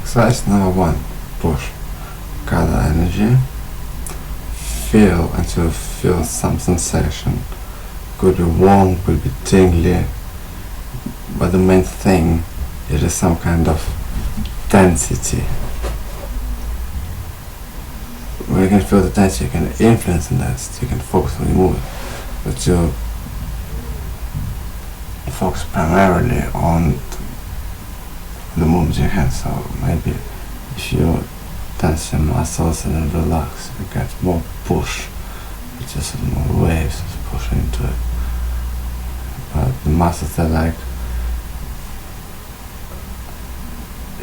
Exercise number 1. Push. Gather energy. Feel until you feel some sensation. Could be warm, could be tingly, but the main thing is some kind of density. When you can feel the density, you can influence in that, you can focus on the movement, but you focus primarily on the movement in your hands. So maybe if you tense your muscles and then relax, you get more push, it's just more waves pushing into it. But the muscles are like,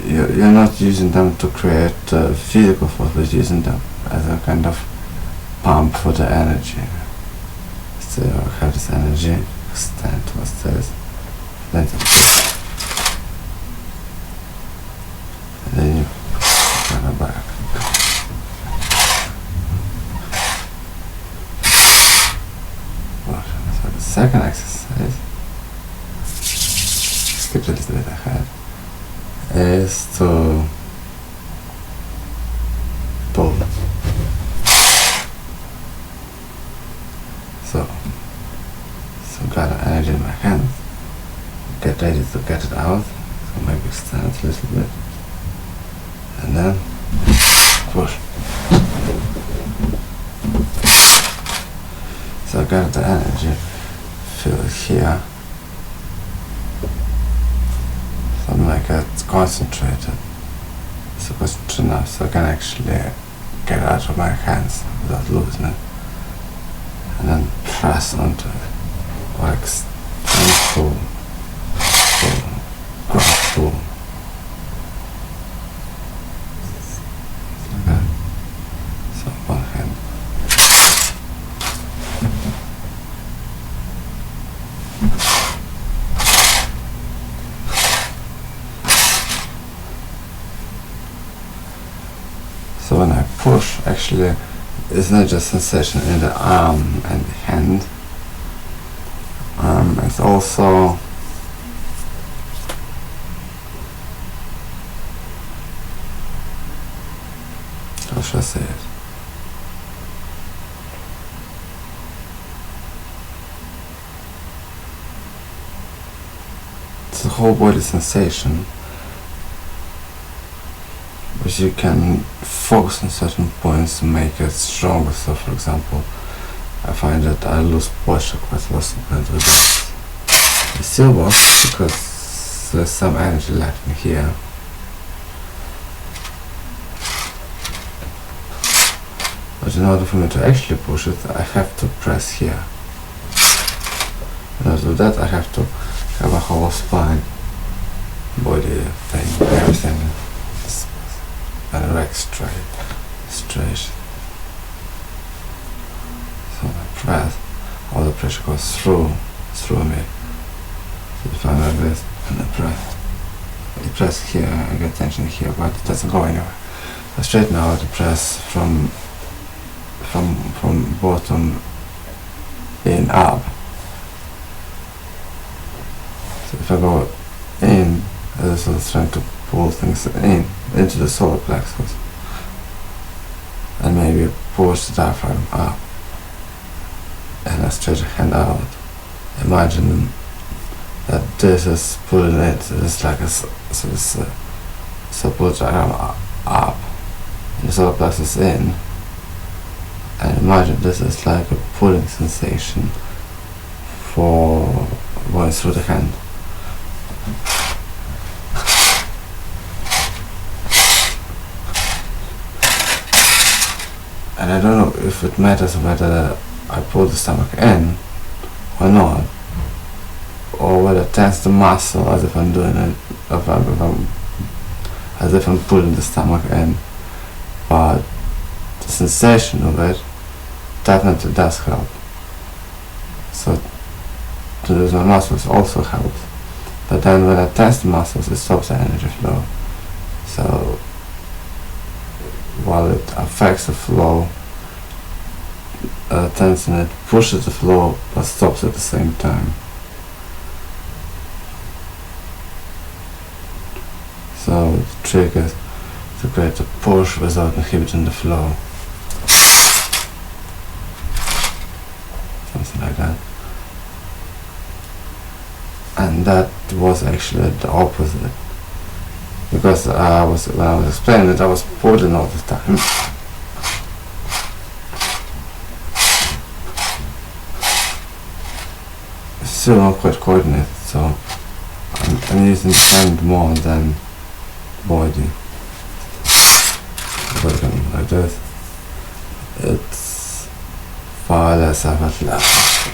you're not using them to create physical force, but using them as a kind of pump for the energy. So you have this energy, stand towards this, then and then you turn it back. So the second exercise, skip a little bit ahead, is to pull. So gather energy in my hands, get ready to get it out, so maybe stand a little bit, and then push. So gather the energy, feel it here, so make it concentrated, so concentrated enough so I can actually get it out of my hands without losing it, and then press onto it, or extend, pull, grab, pull. Like that. So one hand. So when I push, actually, it's not just sensation in the arm and the hand. It's also how should I say it? It's a whole body sensation, which you can focus on certain points to make it stronger. So for example, I find that I lose posture quite a lot sometimes with this. It still works because there's some energy left in here. But in order for me to actually push it, I have to press here. In order to do that, I have to have a whole spine, body thing, everything and erect straight. So I press, all the pressure goes through me. So if I'm like this, and I press. You press here, I get tension here, but it doesn't go anywhere. So straight now I press from bottom in up. So if I go in, this is trying to pull things in into the solar plexus, and maybe push the diaphragm up, and I stretch a hand out. Imagine that this is pulling it. It's like so pull the diaphragm up, and the solar plexus in. And imagine this is like a pulling sensation for going through the hand. And I don't know if it matters whether I pull the stomach in or not, or whether I tense the muscle as if I'm doing it, as if I'm pulling the stomach in. But the sensation of it definitely does help. So to lose my muscles also helps. But then when I tense the muscles, it stops the energy flow. So while it affects the flow, tensing it pushes the flow but stops at the same time. So the trick is to create a push without inhibiting the flow. Something like that. And that was actually the opposite. Because when I was explaining it, I was pulling all the time. Still not quite coordinated, so I'm using the hand more than body. Working like this, it's far less effortless,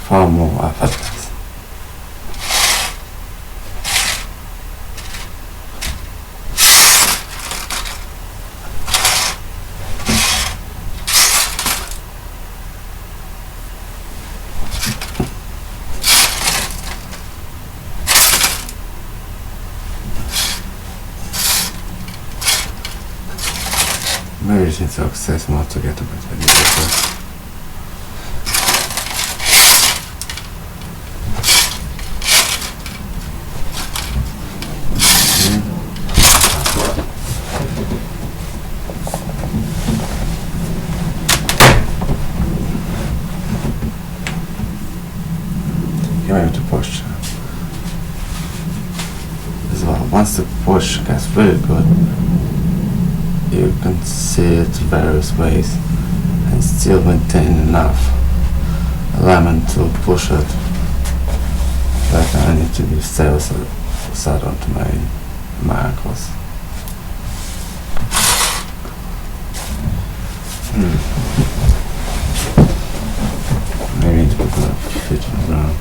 far more effortless. Maybe you need to access more to get a better idea of this. Maybe to push as well. Once the push gets really good, you can see it various ways and still maintain enough alignment to push it. Like I need to be stable set onto my ankles. Maybe I need to put my feet on the ground.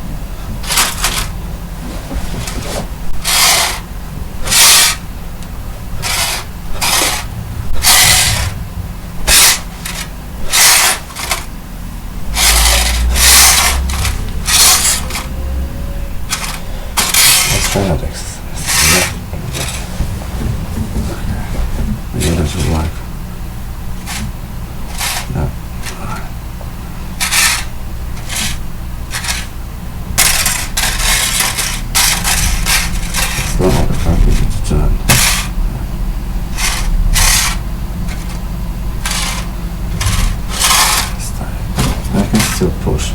Try that exercise. Maybe that should work. No. It's not the time to turn. I can still push.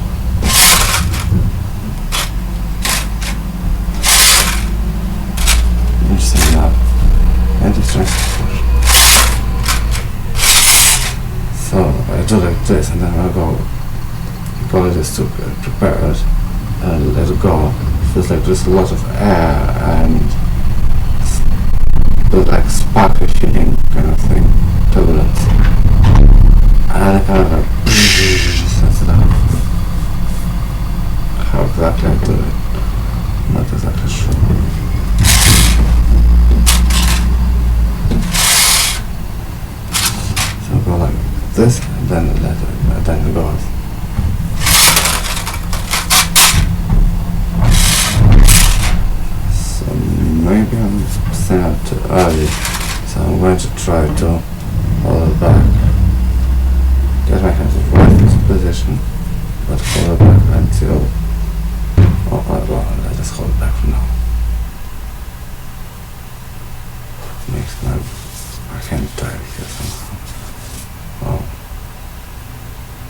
So I do like this, and then I go just to prepare it and let it go. Feels like there's a lot of air and like sparkly feeling kind of thing, turbulence, and I kind of like sets it up. How exactly I do it, not exactly sure. Go like this, and then then it goes. So maybe I'm staying up too early, so I'm going to try to hold it back. Get my hands right into position, but hold it back until. Well, let's just hold it back for now. Makes my hand tired here somehow. Wow,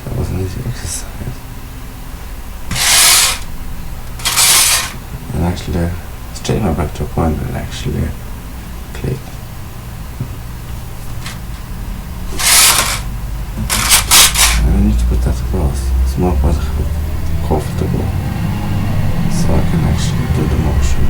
that was an easy exercise. And actually, straighten my back to a point and actually click. And I need to put that across. It's more comfortable, so I can actually do the motion.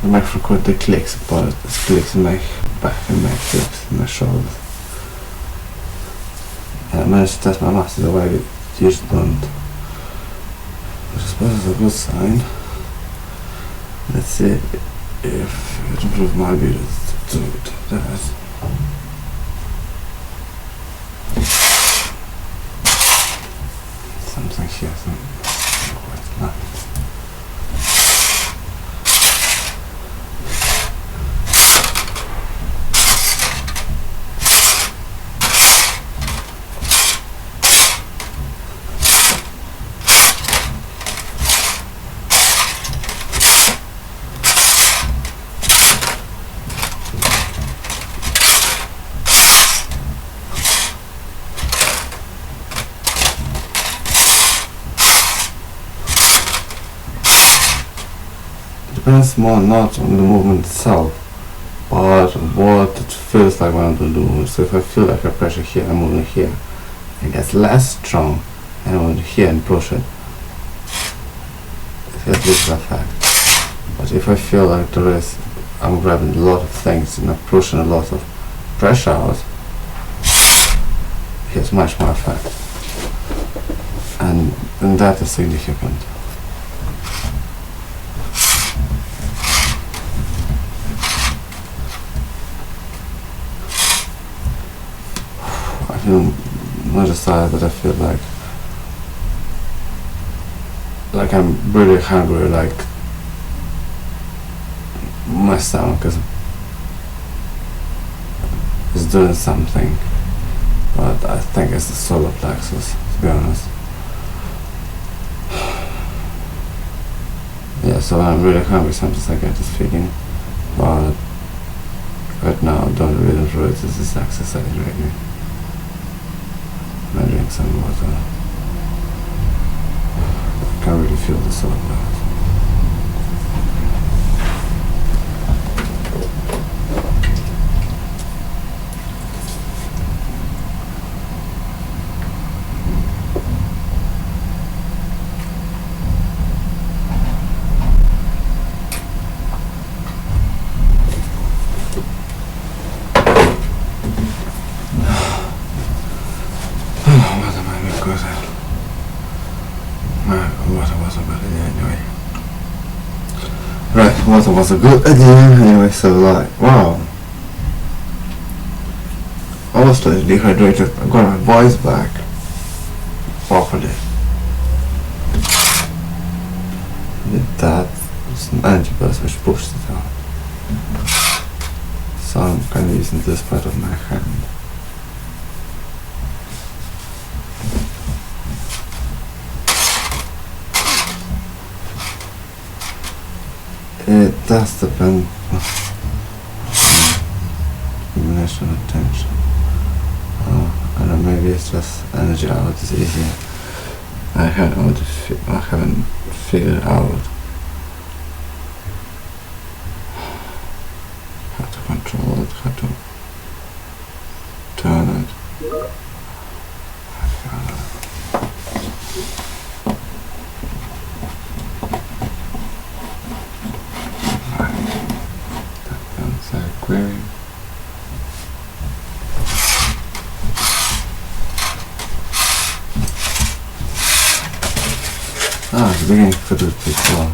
make record the clicks, but it's clicks in my back and my hips and my shoulders. And I managed to test my muscles the way I usually don't. Which I suppose is a good sign. Let's see if it improves my ability to do that. Something here, something quite nice. Depends more not on the movement itself, but on what it feels like when I'm doing the movement. So if I feel like I pressure here, I'm moving here, it gets less strong, and I move here and push it. It has this effect. But if I feel like I'm grabbing a lot of things and I'm pushing a lot of pressure out, it has much more effect. And that is significant. I feel not just tired, but I feel like I'm really hungry, like my stomach is doing something, but I think it's the solar plexus, to be honest. Yeah, so when I'm really hungry, sometimes I get this feeling, but right now I don't really enjoy this exercise really. I drink some water. I can't really feel the solar plexus. Water was a good idea anyway. Right, water was a good idea anyway, so like, wow. I was totally dehydrated. I got my voice back properly. Did that. It's an energy burst which pushed it out. So I'm kind of using this part of my hand. It does depend on combination of tension. I don't know, maybe it's just energy out is easier. I haven't figured out how to control it, how to turn it. Query. It's beginning to do it well.